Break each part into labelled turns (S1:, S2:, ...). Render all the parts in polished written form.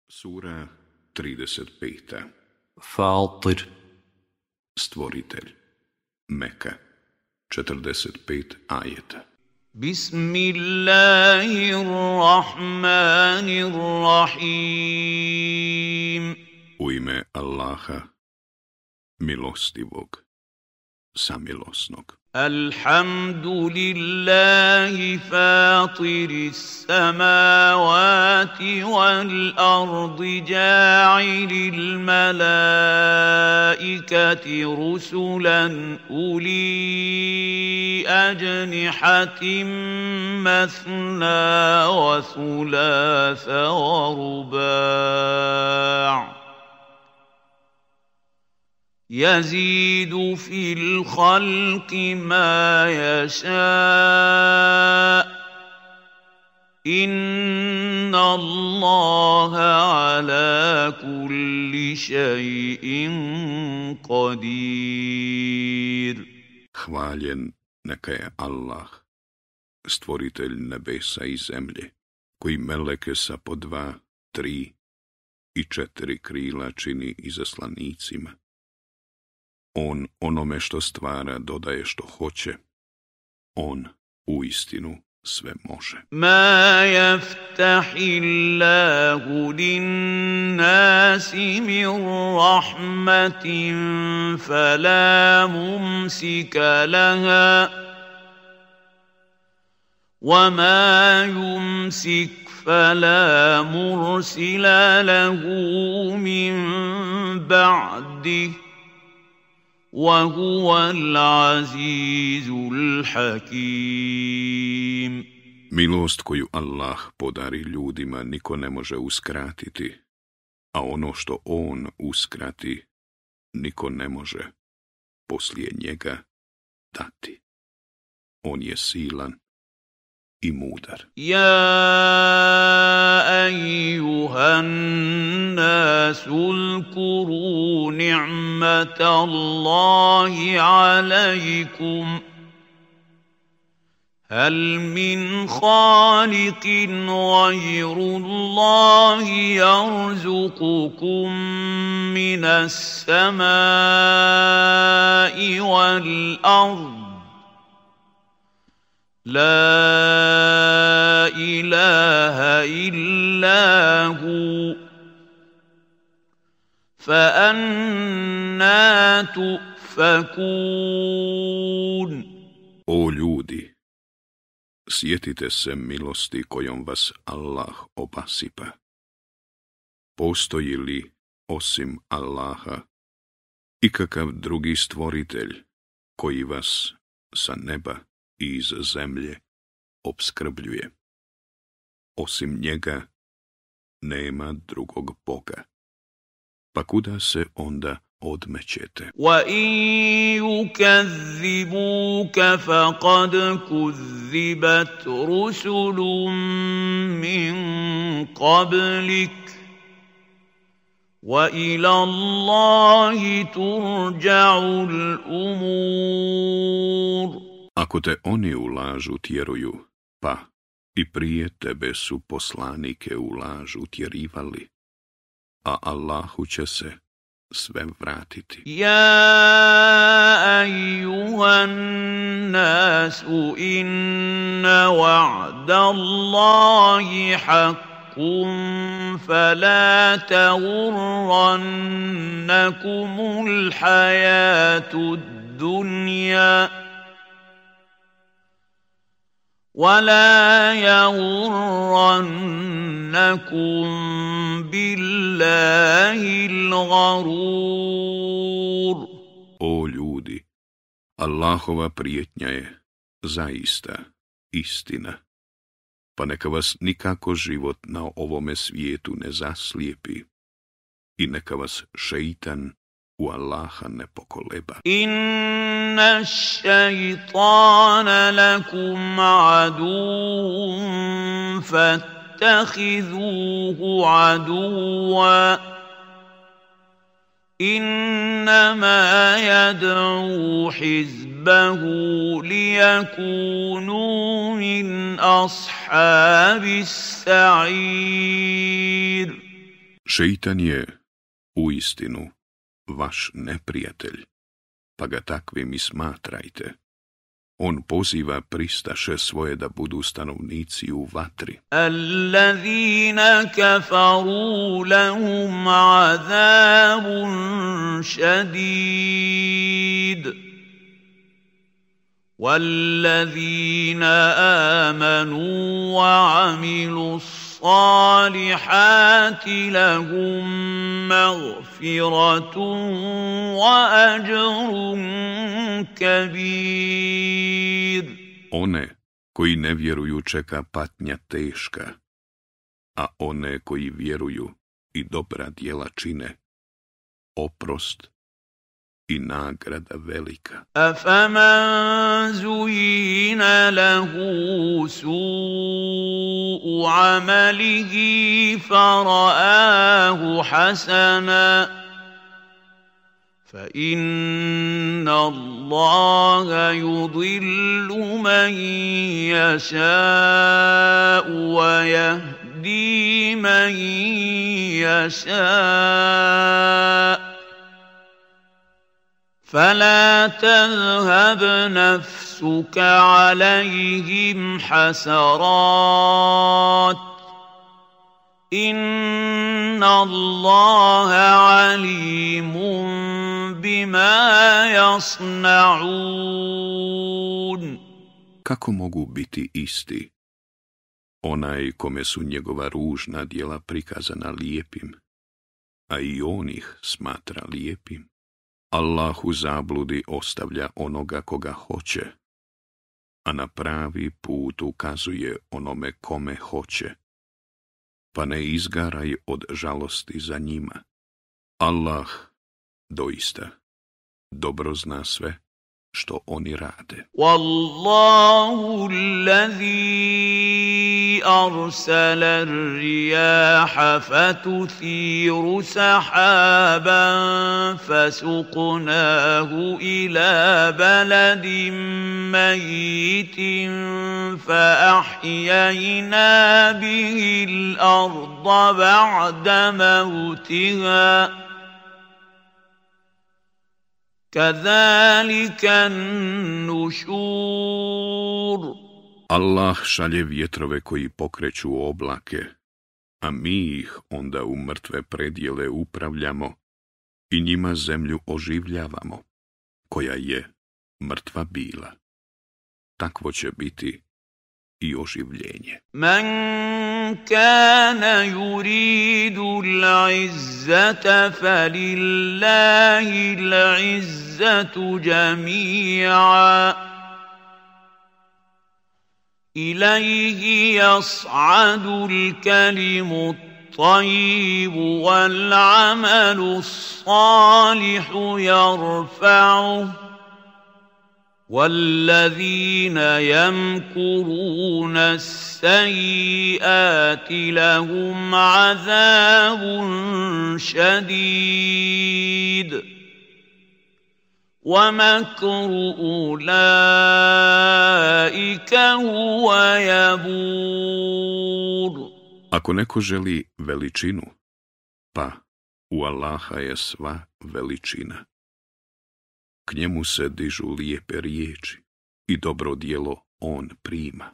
S1: Sura 35.
S2: Fatir.
S1: Stvoritelj. Meka. 45 ajeta.
S3: Bismillahirrahmanirrahim.
S1: U ime Allaha, milostivog, samilosnog.
S3: Alhamdulillahi fatiris samawati wal ardi ja'ilil malaikati rusulan uli ajnihatin mathna wa thulatha wa ruba'. يزيد في الخلق ما يشاء إن الله على كل شيء قدير.
S1: Hvaljen neka je Allah, stvoritelj nebesa i zemlje, koji meleke sa po 2, 3 i 4 krila čini izaslanicima. On onome što stvara dodaje što hoće. On uistinu sve može.
S3: Ma yaftahillahu linnasi min rahmatin fala mumsika laha wa ma yumsik fala mursila lahu min ba'dih وَهُوَ الْعَزِيزُ الْحَكِيمُ.
S1: Milost koju Allah podari ljudima niko ne može uskratiti, a ono što on uskrati niko ne može poslije njega dati. On je silan i mudar.
S3: Ja ejuhan nasu zkuru ni'mata Allahi alaikum. هل من خالق غير الله يرزقكم من السماء والأرض لا إله إلا هو فأنى تؤفكون.
S1: O ljudi, sjetite se milosti kojom vas Allah obasipa. Postoji li osim Allaha ikakav drugi stvoritelj koji vas sa neba i iz zemlje opskrbljuje? Osim njega nema drugog Boga. Pa kuda se onda odmećete?
S3: وَإِن يُكَذِّبُوكَ فَقَدْ كُذِّبَتْ رُسُلٌ مِّن قَبْلِكَ وَإِلَى اللَّهِ تُرْجَعُ الْأُمُورُ.
S1: Ako te oni u lažu tjeruju, pa i prije tebe su poslanike u lažu tjerivali, a Allahu će se sve vratiti.
S3: Ja ejuhan nasu inna wa'da Allahi haqqun fala tagurrannakumul hayatud dunya ولا يغرنكم بالله الغرور.
S1: O ljudi, Allahova prijetnja je zaista istina, pa neka vas nikako život na ovome svijetu ne zaslijepi i neka vas šeitan u Allaha ne pokoleba.
S3: Inna šeitana lakum aduun fattakhizuhu aduwa. Innama yad'u hizbahu liyakunu min ashabis sa'ir.
S1: Šeitan je uistinu vaš neprijatelj, pa ga takvim i smatrajte. On poziva pristaše svoje da budu stanovnici u vatri.
S3: Allazina kafaru lahum azabun šadid. والذين آمنوا وعملوا الصالحات لهم مغفرة وأجر كبير.
S1: One koji ne vjeruju čeka patnja teška, a one koji vjeruju i dobra djela čine, oprost i nagrada velika.
S3: أفمن زين له سوء عمله فرآه حسنا فإن الله يضل من يشاء ويهدي من يشاء فلا تذهب نفسك عليهم حسرات إن الله عليم بما يصنعون.
S1: Kako mogu biti isti onaj kome su njegova ružna djela prikazana lijepim, a i on ih smatra lijepim? Allah u zabludi ostavlja onoga koga hoće, a na pravi put ukazuje onome kome hoće. Pa ne izgaraj od žalosti za njima. Allah doista dobro zna sve što oni rade.
S3: Wallahu allazi arsala ar-riyaha fatuthiru sahaban fasuqnahu ila baladin mayyitin fa ahyayna bihi al-arda ba'da mawtiha Kazalika nušur.
S1: Allah šalje vjetrove koji pokreću oblake, a mi ih onda u mrtve predjele upravljamo i njima zemlju oživljavamo, koja je mrtva bila. Takvo će biti i oživljenje.
S3: Man kana yuridu al-izzata falillahi al-izzatu jami'a ilayhi yas'adu al-kalimu at-tayyib wal-'amalu as-salihu yarfa'uhu والذين يمكرون السيئات لهم عذاب شديد ومكر أولئك هو يبور.
S1: Ako neko želi veličinu, pa u Allaha je sva veličina. K njemu se dižu lijepe riječi i dobro djelo on prima.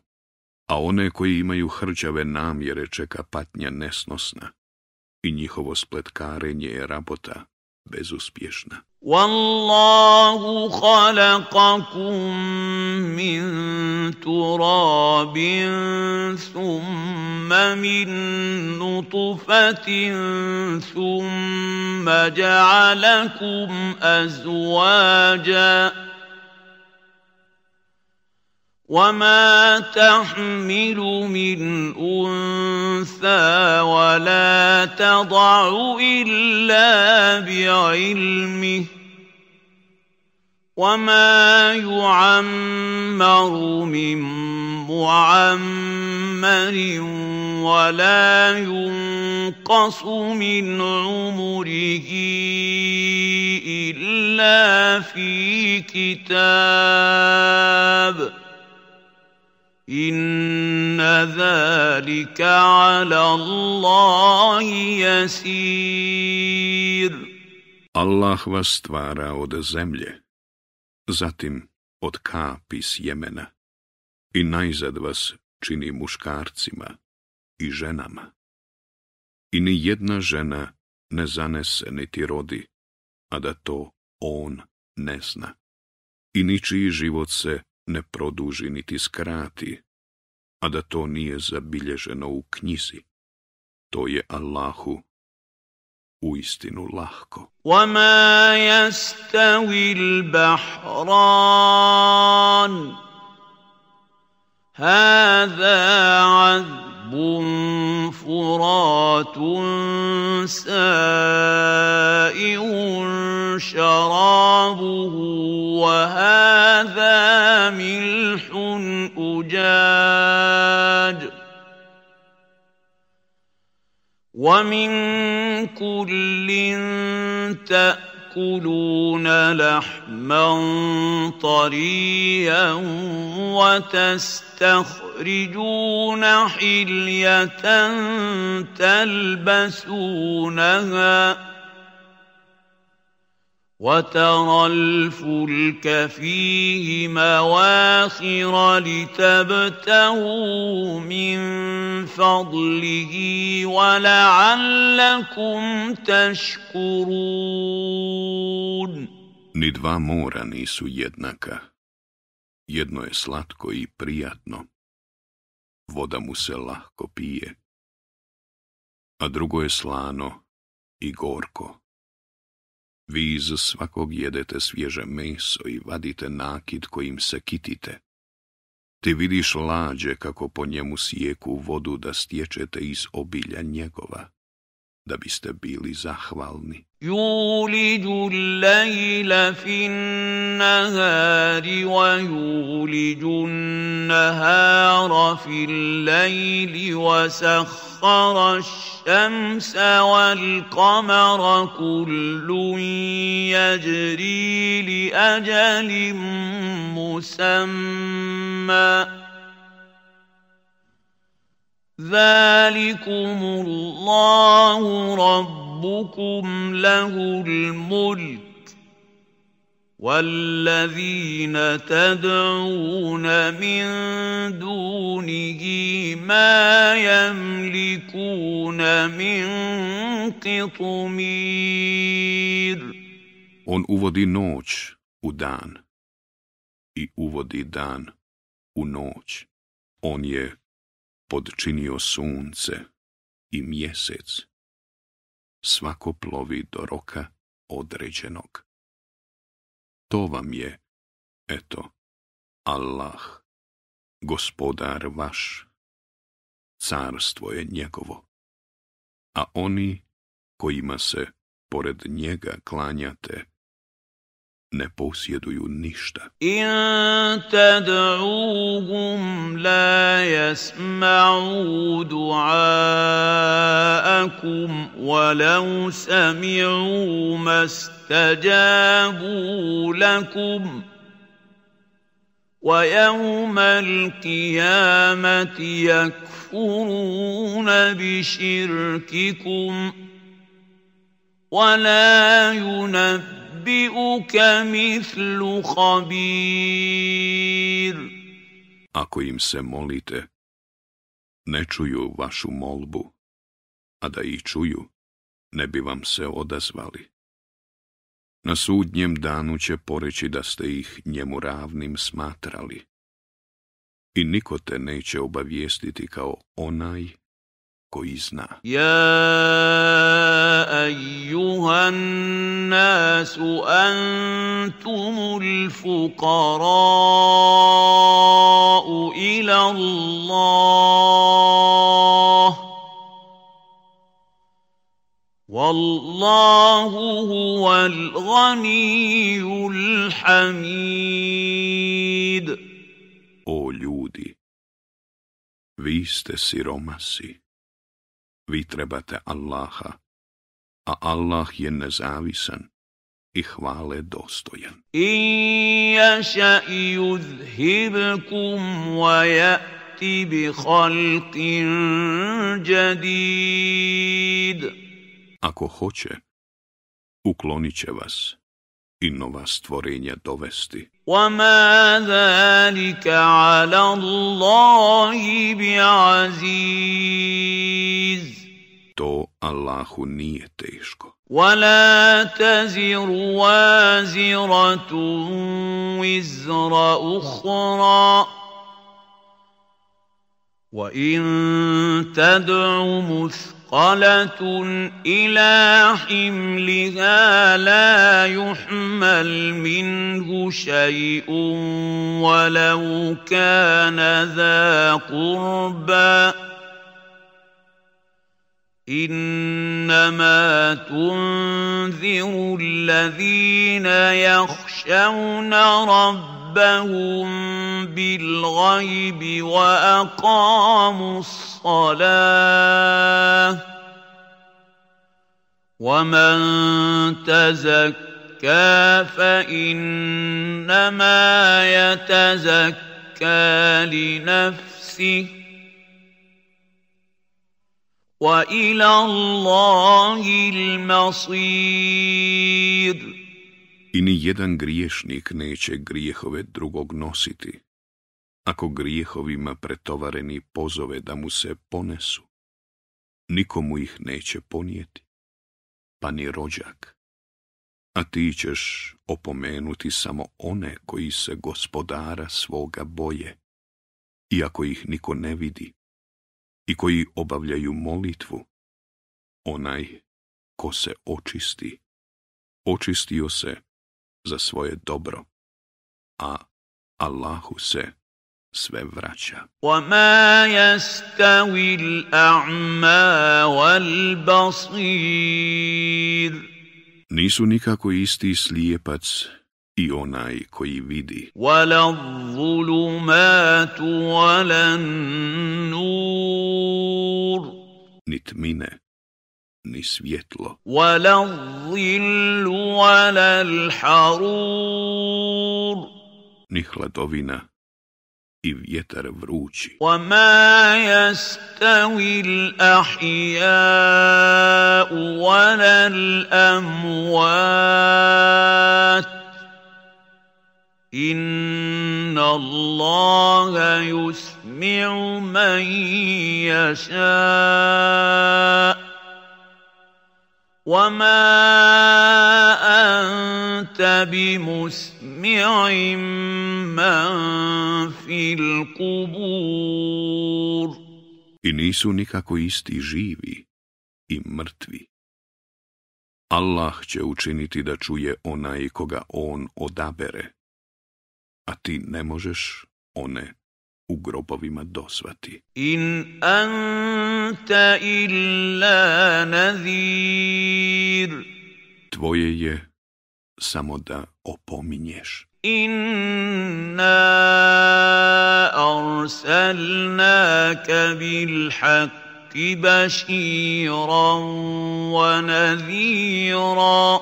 S1: A one koji imaju hrđave namjere čeka patnja nesnosna i njihovo spletkarenje je rabota bezuspješna.
S3: Wallahu khalaqakum min turabin thumma min nutfatin thumma ja'alakum azwaja وما تحمل من أنثى ولا تضع إلا بعلمه وما يعمر من معمر ولا ينقص من عمره إلا في كتاب inna zalika ala Allahi jasir.
S1: Allah vas stvara od zemlje, zatim od kapi sjemena i najzad vas čini muškarcima i ženama. I ni jedna žena ne zanese niti rodi, a da to on ne zna. I ničiji život se ne produži niti skrati, a da to nije zabilježeno u knjizi. To je Allahu uistinu lahko.
S3: وَمَا يَسْتَوِي الْبَحْرَانِ هَذَا عَذْبٌ فُرَاتٌ سَائِغٌ شَرَابُهُ وَهَذَا مِلْحٌ أُجَاجٌ وَمِن كُلٍّ تَأْكُلُونَ لَحْمًا طَرِيًّا وَتَسْتَخْرِجُونَ حِلْيَةً تَلْبَسُونَهَا وَتَرَى الْفُلْكَ فِيهِ مَوَاخِرَ لِتَبْتَغُوا مِنْ فَضْلِهِ وَلَعَلَّكُمْ تَشْكُرُونَ.
S1: Ni dva mora nisu jednaka. Jedno je slatko i prijatno. Voda mu se lahko pije. A drugo je slano i gorko. Vi iz svakog jedete svježe meso i vadite nakit kojim se kitite. Ti vidiš lađe kako po njemu sijeku vodu da stječete iz obilja njegova, da biste bili zahvalni.
S3: يولج الليل في النهار ويولج النهار في الليل وسخر الشمس والقمر كل يجري لأجل مسمى ذلكم الله ربكم له الملك والذين تدعون من دونه ما يملكون من قطمير.
S1: On uvodi noć u dan i uvodi dan u noć. On je podčinio sunce i mjesec. Svako plovi do roka određenog. To vam je, eto, Allah, gospodar vaš. Carstvo je njegovo. A oni kojima se pored njega klanjate ne posjeduju ništa.
S3: In tad'uuhum la yasma'u du'aakum walau sami'u mastajabu lakum وَيَوْمَ الْقِيَامَةِ يَكْفُرُونَ بِشِرْكِكُمْ وَلَا يُنَبِّئُكَ مِثْلُ خَبِيرٍ.
S1: Ako im se molite, ne čuju vašu molbu, a da ih čuju, ne bi vam se odazvali. Na sudnjem danu će poreći da ste ih njemu ravnim smatrali. I niko te neće obavijestiti kao onaj koji zna.
S3: Ja ejuhan nasu antumul fukara'u ila Allah. Wallahu huwal ghaniyul hamid.
S1: O ljudi, vi ste siromasi, vi trebate Allaha, a Allah je nezavisan i hvale dostojan.
S3: إن يشأ يذهبكم ويأتي بخلق جديد.
S1: Ako hoće, uklonit će vas i nova stvorenja dovesti.
S3: وما ذلك على الله بعزيز.
S1: To Allahu nije teško.
S3: ولا تزر وازرة وزر أخرى وإن تدع مثقلة إلى حملها لا يحمل منه شيء ولو كان ذا قربى إنما تنذر الذين يخشون ربهم بالغيب وأقاموا الصلاة ومن تزكى فإنما يتزكى لنفسه وإلى الله المصير.
S1: I ni jedan griješnik neće grijehove drugog nositi, ako grijehovima pretovareni pozove da mu se ponesu. Nikomu ih neće ponijeti, pa ni rođak. A ti ćeš opomenuti samo one koji se gospodara svoga boje, iako ih niko ne vidi, i koji obavljaju molitvu. Onaj ko se očisti, očistio se za svoje dobro, a Allahu se sve vraća.
S3: وَمَا يَسْتَوِي الْأَعْمَى وَالْبَصِيرُ.
S1: Nisu nikako isti slijepac i onaj koji vidi.
S3: وَلَا الظُّلُمَاتُ وَلَا النُّورُ.
S1: Ni tmine, ni svjetlo.
S3: وَلَا الظِّلُّ وَلَا الْحَرُورُ.
S1: Ni hladovina i vjetar vrući.
S3: وَمَا يَسْتَوِي الْأَحْيَاءُ وَلَا الْأَمْوَاتُ إِنَّ اللَّهَ يُسْمِعُ مَن يَشَاءُ وَمَا أَنتَ بِمُسْمِعٍ مَّن فِي الْقُبُورِ.
S1: I nisu nikako isti živi i mrtvi. Allah će učiniti da čuje onaj koga on odabere, a ti ne možeš one u grobovima dosvati.
S3: إِنْ أَنْتَ إِلَّا نَذِيرٌ.
S1: Tvoje je samo da opominješ.
S3: إِنَّا أَرْسَلْنَاكَ بِالْحَقِّ بَشِيرًا وَنَذِيرًا.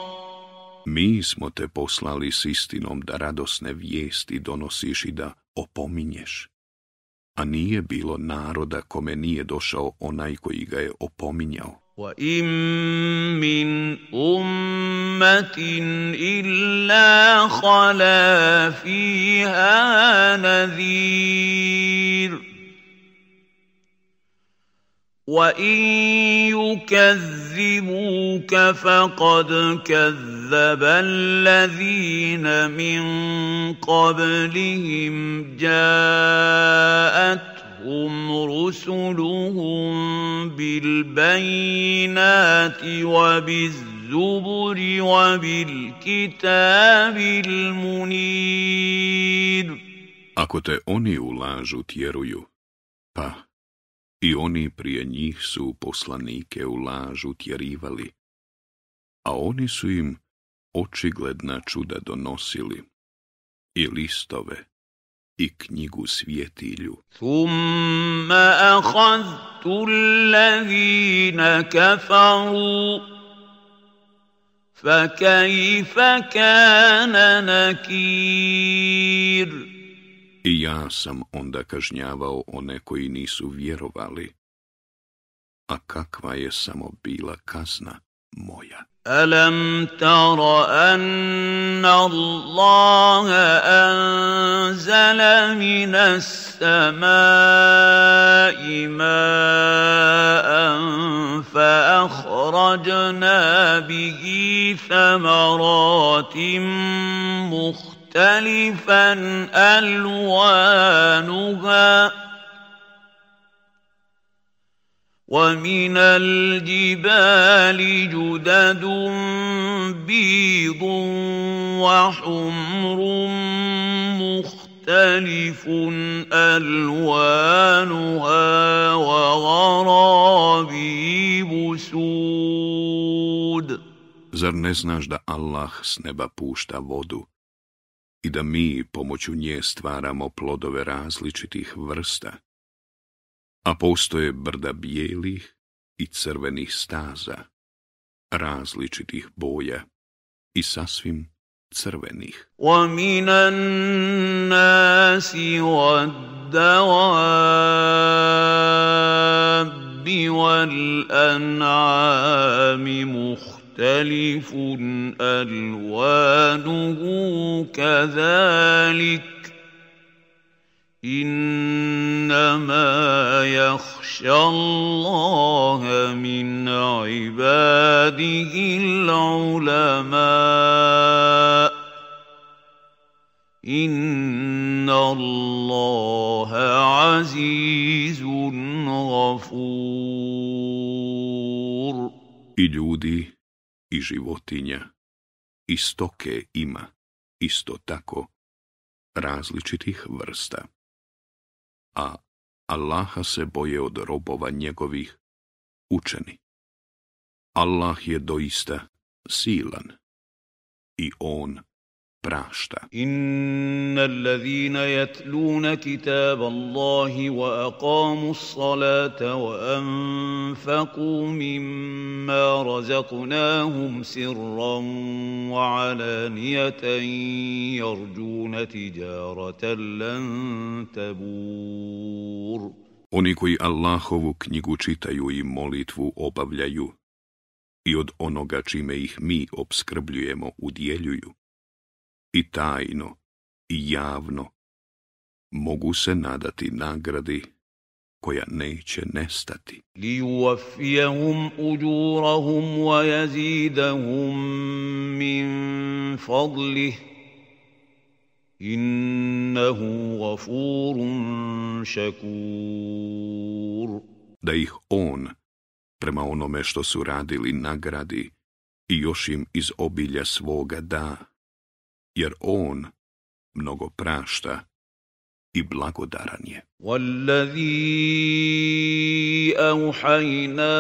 S1: Mi smo te poslali s istinom da radosne vijesti donosiš i da opominješ. A nije bilo naroda kome nije došao onaj koji ga je opominjao.
S3: وَإِن مِّنْ أُمَّةٍ إِلَّا خَلَا فِيهَا نَذِيرٌ وَإِن يُكَذِّبُوكَ فَقَدْ كَذَّبَ الَّذِينَ مِن قَبْلِهِمْ جَاءَتْهُمْ رُسُلُهُم بِالْبَيِّنَاتِ وَبِالزُّبُرِ وَبِالْكِتَابِ الْمُنِيرِ.
S1: Ako te oni u lažu tjeruju, pa i oni prije njih su poslanike u lažu tjerivali, a oni su im očigledna čuda donosili, i listove, i knjigu svjetilju.
S3: ثُمَّ أَخَذْتُ الَّذِينَ كَفَرُوا فكيف كان نكير
S1: I ja sam onda kažnjavao one koji nisu vjerovali. A kakva je samo bila kazna moja?
S3: ألم تر أن الله أنزل من السماء ماء فأخرجنا به ثمرات مختلفا ألوانها ومن الجبال جدد بيض وحمر مختلف ألوانها وغرابيب سود.
S1: Zar ne znaš da Allah s neba pušta vodu i da mi pomoću nje stvaramo plodove različitih vrsta? A postoje brda bijelih i crvenih staza, različitih boja i sasvim crvenih.
S3: وَمِنَ النَّاسِ وَالدَّوَابِّ وَالْأَنْعَامِ مُخْتَلِفٌ أَلْوَانُهُ كَذَلِكَ إِنَّمَا يَخْشَى اللَّهَ مِنْ عِبَادِهِ الْعُلَمَاءُ إِنَّ اللَّهَ عَزِيزٌ غَفُورٌ.
S1: I ljudi i životinja i stoke ima isto tako različitih vrsta. A Allaha se boje od robova njegovih učeni. Allah je doista silan i on prašta.
S3: Inna allazina yatluna kitaba Allahi wa aqamu s-salata wa anfaqu mimma razaqnahum sirran wa alaniyatan yarjuna tijaratan lan tabur.
S1: Oni koji Allahovu knjigu čitaju i molitvu obavljaju i od onoga čime ih mi opskrbljujemo udjeljuju, i tajno i javno, mogu se nadati nagradi koja neće nestati.
S3: لِيُوَفِّيَهُمْ أُجُورَهُمْ وَيَزِيدَهُمْ مِنْ فَضْلِهِ إِنَّهُ غَفُورٌ شَكُورٌ.
S1: Da ih on, prema onome što su radili, nagradi i još im iz obilja svoga da, jer on mnogo prašta i blagodaran je.
S3: وَالَّذِي أَوْحَيْنَا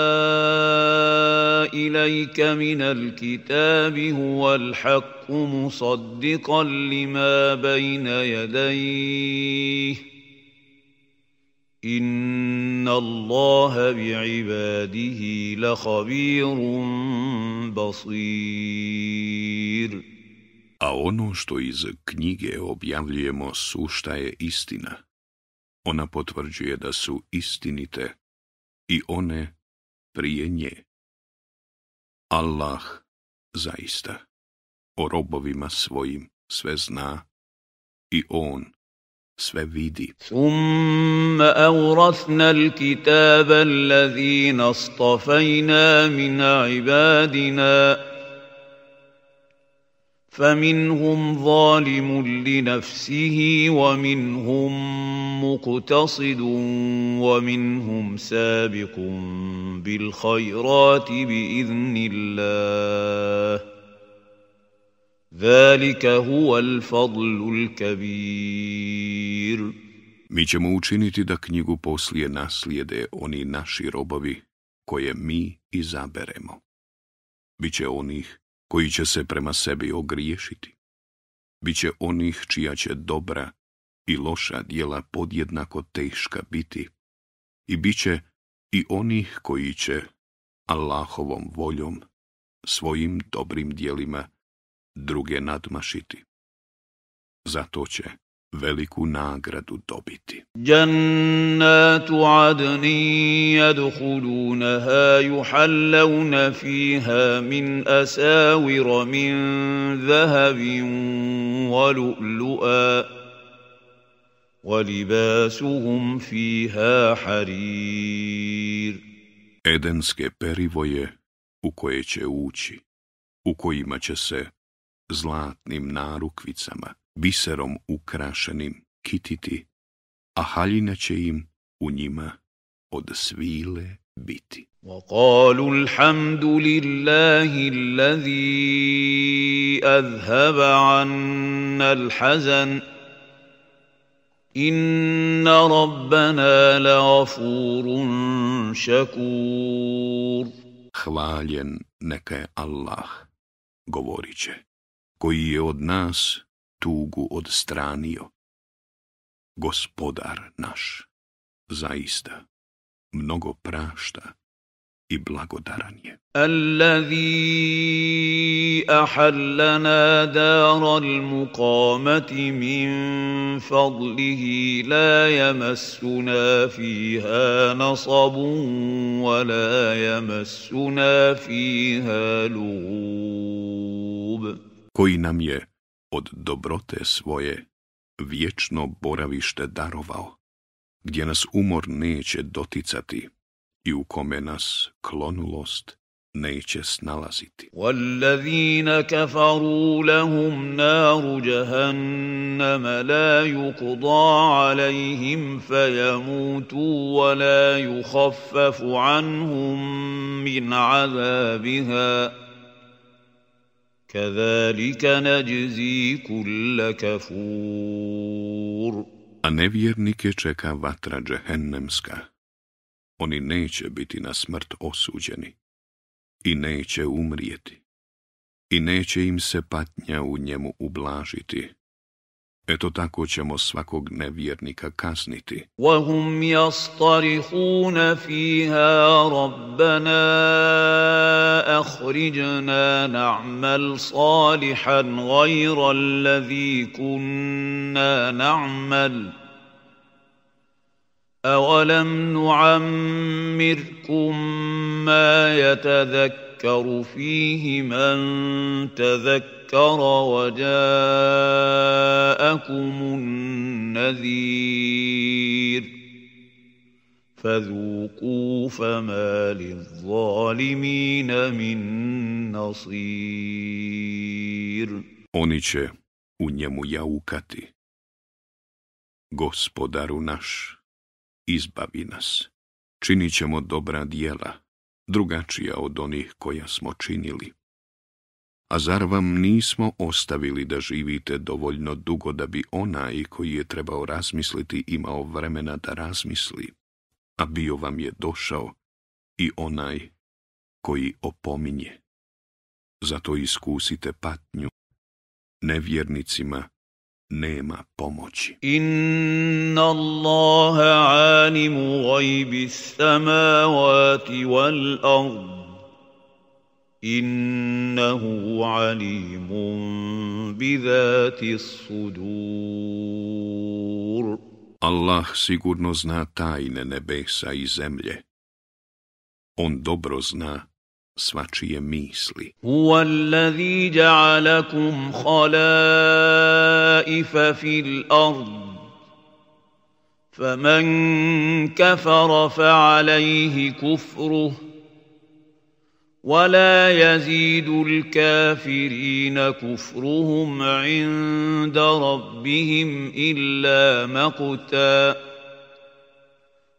S3: إِلَيْكَ مِنَ الْكِتَابِ هُوَ الْحَقُّ مُصَدِّقًا لِمَا بَيْنَ يَدَيْهِ إِنَّ اللَّهَ بِعِبَادِهِ لَخَبِيرٌ بَصِيرٌ.
S1: A ono što iz knjige objavljujemo sušta je istina. Ona potvrđuje da su istinite i one prije nje. Allah zaista o robovima svojim sve zna i on sve vidi.
S3: ثُمَّ أَوْرَثْنَا الْكِتَابَ الَّذِينَ اصْطَفَيْنَا مِنْ عِبَادِنَا فمنهم ظالم لنفسه ومنهم مقتصد ومنهم سابق بالخيرات بإذن الله ذلك هو الفضل الكبير.
S1: Mi ćemo učiniti da knjigu poslije naslijede oni naši robovi koje mi izaberemo. Biće onih koji će se prema sebi ogriješiti. Biće onih čija će dobra i loša djela podjednako teška biti. I biće i onih koji će Allahovom voljom svojim dobrim dijelima druge nadmašiti. Zato će veliku nagradu dobiti.
S3: جنات عدن يدخلونها يحلون فيها من أساور من ذهب ولؤلؤا ولباسهم فيها حرير.
S1: Edenske perivoje u koje će ući, u kojima će se zlatnim narukvicama, biserom ukrašenim kititi, a haljina će im u njima od svile biti.
S3: وقالوا الحمد لله الذي أذهب عنا الحزن إن ربنا لغفور شكور.
S1: Hvaljen neka je Allah, govorit će, koji je od nas tugu odstranio. Gospodar naš, zaista, mnogo prašta i blagodaran je.
S3: الذي أحلنا دار المقامة من فضله لا يمسنا فيها نصب ولا يمسنا فيها لغوب.
S1: Koji nam je od dobrote svoje vječno boravište darovao, gdje nas umor neće doticati i u kome nas klonulost neće snalaziti.
S3: والذين كفروا لهم نار جهنم لا يقضى عليهم فيموتوا ولا يخفف عنهم من عذابها كذلك نجزي كل كفور.
S1: A nevjernike čeka vatra džehennemska. Oni neće biti na smrt osuđeni i neće umrijeti i neće im se patnja u njemu ublažiti. Eto tako ćemo svakog nevjernika kazniti.
S3: وهم يصطرخون فيها ربنا أخرجنا نعمل صالحا غير الذي كنا نعمل أولم نعمركم ما يتذكر فيه من تذكر وجاءكم النذير فذوقوا فما للظالمين من نصير.
S1: Oni će u njemu jaukati. Gospodaru naš, izbavi nas. Činit ćemo dobra djela, drugačija od onih koja smo činili. A zar vam nismo ostavili da živite dovoljno dugo da bi onaj koji je trebao razmisliti imao vremena da razmisli, a bio vam je došao i onaj koji opominje. Zato iskusite patnju, nevjernicima nema pomoći.
S3: Inna Allaha alimu gajbi samavati wal ard. Innahu alimun bidati sudur.
S1: Allah sigurno zna tajne nebesa i zemlje. On dobro zna svačije misli.
S3: Huwa allazi ja'alakum khalaifa fil ard. Faman kafara fa'alayhi kufruh. ولا يزيد الكافرين كفرهم عند ربهم إلا مقتا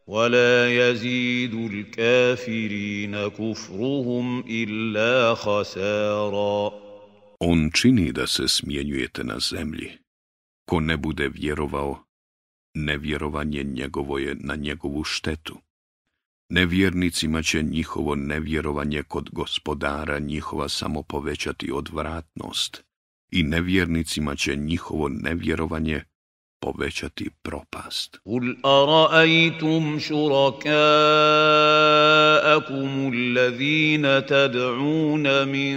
S3: ولا يزيد الكافرين كفرهم إلا خسارا.
S1: On čini da se smjenjujete na zemlji. Ko ne bude vjerovao, nevjerovanje njegovo je na njegovu štetu. Nevjernicima će njihovo nevjerovanje kod gospodara njihova samo povećati odvratnost i nevjernicima će njihovo nevjerovanje povećati propast.
S3: قل أرأيتم شركاءكم الذين تدعون من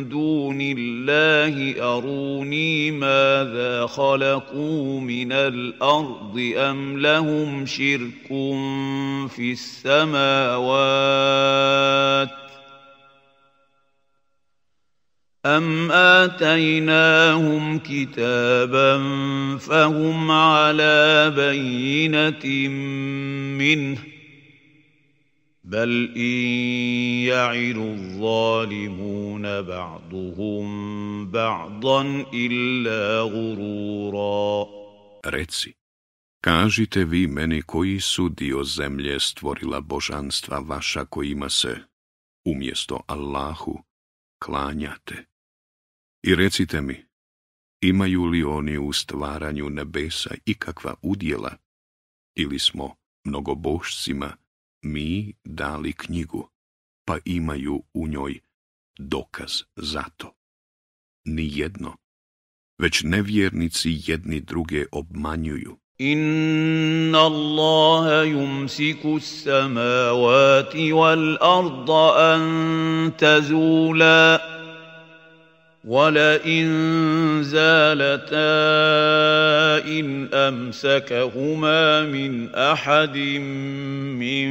S3: دون الله أروني ماذا خلقوا من الأرض أم لهم شرك في السماوات أم آتيناهم كتابا فهم على بينة منه بل إن يعد الظالمون بعضهم بعضا إلا غرورا.
S1: Reci, kažite vi meni koji su dio zemlje stvorila božanstva vaša kojima se, umjesto Allahu, klanjate. I recite mi, imaju li oni u stvaranju nebesa ikakva udjela, ili smo mnogobošcima mi dali knjigu, pa imaju u njoj dokaz za to? Nijedno, već nevjernici jedni druge obmanjuju.
S3: إن الله يمسك السماوات والأرض أن تزولا ولئن زالتا إن أمسكهما من أحد من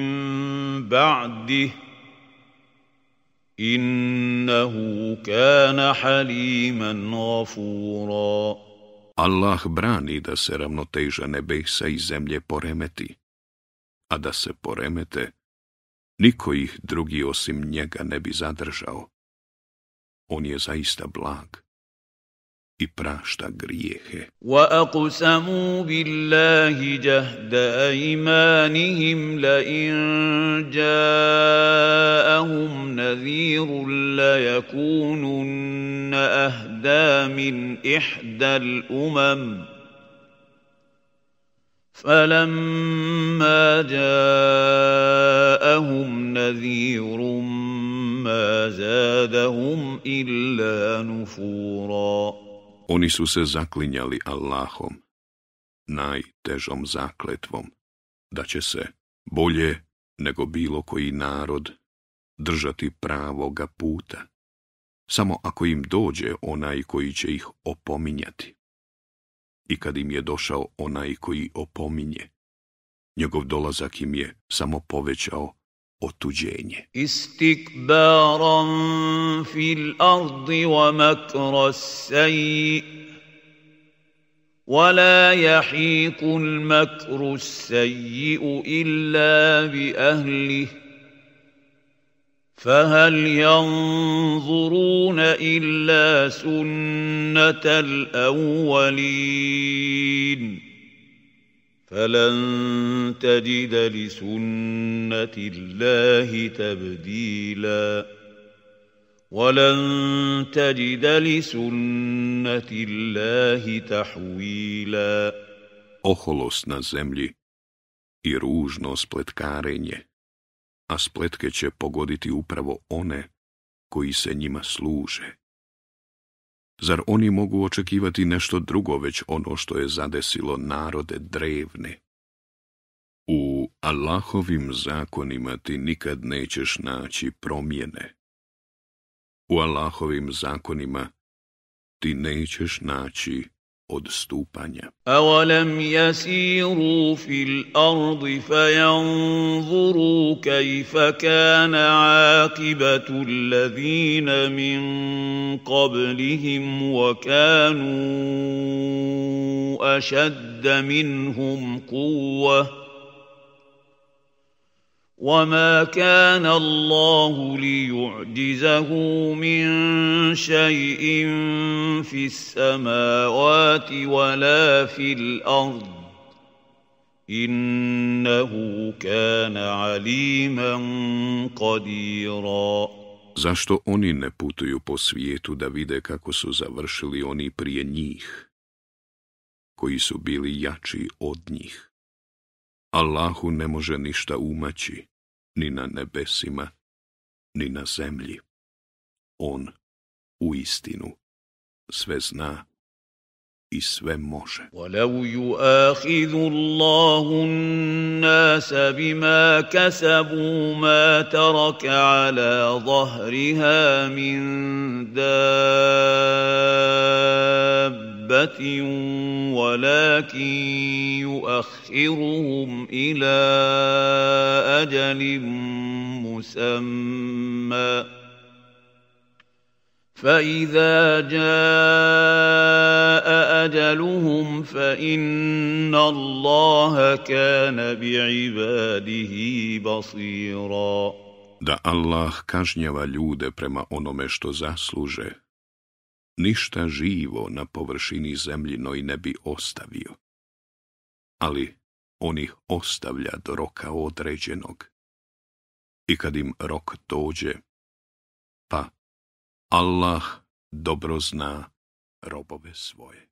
S3: بعده إنه كان حليما غفورا.
S1: Allah brani da se ravnoteža nebesa i zemlje poremeti, a da se poremete, niko ih drugi osim njega ne bi zadržao. On je zaista blag i prašta grijehe.
S3: وَأَقْسَمُوا بِاللَّهِ جَهْدَ أَيْمَانِهِمْ لَئِن جَاءَهُمْ نَذِيرٌ لَيَكُونُنَّ أَهْدَىٰ مِنْ إِحْدَى الْأُمَمِ فَلَمَّا جَاءَهُمْ نَذِيرٌ مَا زَادَهُمْ إِلَّا نُفُورًا.
S1: Oni su se zaklinjali Allahom, najtežom zakletvom, da će se bolje nego bilo koji narod držati pravoga puta, samo ako im dođe onaj koji će ih opominjati. I kad im je došao onaj koji opominje, njegov dolazak im je samo povećao otuđenje.
S3: Istikbaran fil ardi wa makra sayyi ولا يحيق المكر السيء إلا بأهله فهل ينظرون إلا سنة الأولين فلن تجد لسنة الله تبديلا ولن تجد لسنة الله تحويلا.
S1: Oholost na zemlji i ružno spletkarenje, a spletke će pogoditi upravo one koji se njima služe. Zar oni mogu očekivati nešto drugo već ono što je zadesilo narode drevne? U Allahovim zakonima ti nikad nećeš naći promjene. U Allahovim zakonima ti nećeš naći odstupanja.
S3: أَوَلَمْ يَسِيرُوا فِي الْأَرْضِ فَيَنْظُرُوا كَيْفَ كَانَ عَاقِبَةُ الَّذِينَ مِنْ قَبْلِهِمْ وَكَانُوا أَشَدَّ مِنْهُمْ قُوَّةً وَمَا كَانَ اللَّهُ لِيُعْجِزَهُ مِنْ شَيْءٍ فِي السَّمَاوَاتِ وَلَا فِي الْأَرْضِ إِنَّهُ كَانَ عَلِيمًا قَدِيرًا.
S1: Zašto oni ne putuju po svijetu da vide kako su završili oni prije njih, koji su bili jači od njih? Allahu ne može ništa umaći, ni na nebesima, ni na zemlji. On uistinu sve zna i sve može.
S3: وَلَوْ يُؤَاخِذُ اللَّهُ النَّاسَ بِمَا كَسَبُوا مَا تَرَكَ عَلَى ظَهْرِهَا مِن دَابَّةٍ وَلَكِن يُؤَخِّرُهُمْ إِلَى أَجَلٍ مُّسَمًّى فَإِذَا جَاءَ أَجَلُهُمْ فَإِنَّ اللَّهَ كَانَ بِعِبَادِهِ بَصِيرًا.
S1: Da Allah kažnjava ljude prema onome što zasluže, ništa živo na površini zemljinoj ne bi ostavio, ali on ih ostavlja do roka određenog. I kad im rok dođe, pa Allah dobro zna robove svoje.